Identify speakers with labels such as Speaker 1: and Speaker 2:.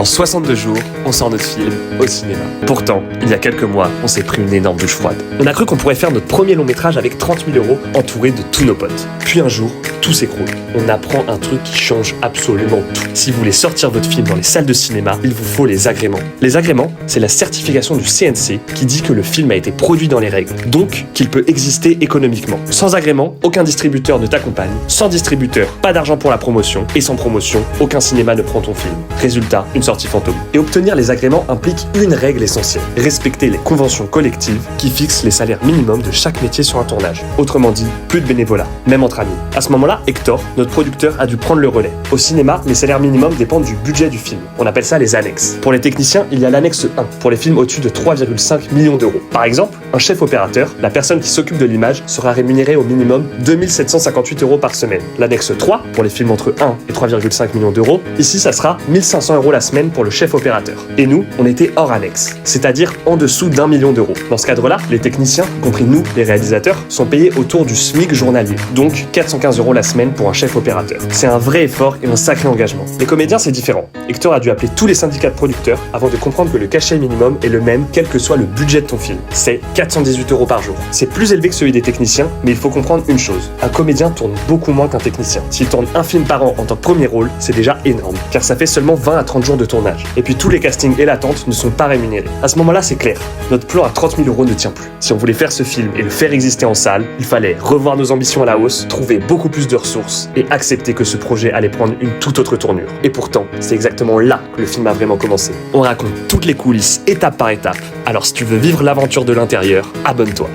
Speaker 1: En 62 jours, on sort notre film au cinéma. Pourtant, il y a quelques mois, on s'est pris une énorme douche froide. On a cru qu'on pourrait faire notre premier long métrage avec 30 000 € entouré de tous nos potes. Puis un jour, tout s'écroule. On apprend un truc qui change absolument tout. Si vous voulez sortir votre film dans les salles de cinéma, il vous faut les agréments. Les agréments, c'est la certification du CNC qui dit que le film a été produit dans les règles, donc qu'il peut exister économiquement. Sans agrément, aucun distributeur ne t'accompagne. Sans distributeur, pas d'argent pour la promotion. Et sans promotion, aucun cinéma ne prend ton film. Résultat, une sortie fantôme. Et obtenir les agréments implique une règle essentielle. Respecter les conventions collectives qui fixent les salaires minimums de chaque métier sur un tournage. Autrement dit, plus de bénévolat, même entre amis. À ce moment-là, Hector, notre producteur, a dû prendre le relais. Au cinéma, les salaires minimums dépendent du budget du film. On appelle ça les annexes. Pour les techniciens, il y a l'annexe 1, pour les films au-dessus de 3,5 millions d'euros. Par exemple, un chef opérateur, la personne qui s'occupe de l'image, sera rémunérée au minimum 2758 € par semaine. L'annexe 3, pour les films entre 1 et 3,5 millions d'euros, ici ça sera 1500 € la semaine pour le chef opérateur. Et nous, on était hors annexe, c'est-à-dire en dessous d'1 million d'euros. Dans ce cadre-là, les techniciens, y compris nous, les réalisateurs, sont payés autour du SMIC journalier, donc 415 € la semaine pour un chef opérateur. C'est un vrai effort et un sacré engagement. Les comédiens, c'est différent. Hector a dû appeler tous les syndicats de producteurs avant de comprendre que le cachet minimum est le même quel que soit le budget de ton film. C'est 418 € par jour. C'est plus élevé que celui des techniciens, mais il faut comprendre une chose. Un comédien tourne beaucoup moins qu'un technicien. S'il tourne un film par an en tant que premier rôle, c'est déjà énorme, car ça fait seulement 20 à 30 jours de tournage. Et puis tous les castings et l'attente ne sont pas rémunérés. À ce moment-là, c'est clair. Notre plan à 30 000 € ne tient plus. Si on voulait faire ce film et le faire exister en salle, il fallait revoir nos ambitions à la hausse, trouver beaucoup plus de ressources et accepter que ce projet allait prendre une toute autre tournure. Et pourtant, c'est exactement là que le film a vraiment commencé. On raconte toutes les coulisses, étape par étape. Alors si tu veux vivre l'aventure de l'intérieur, abonne-toi.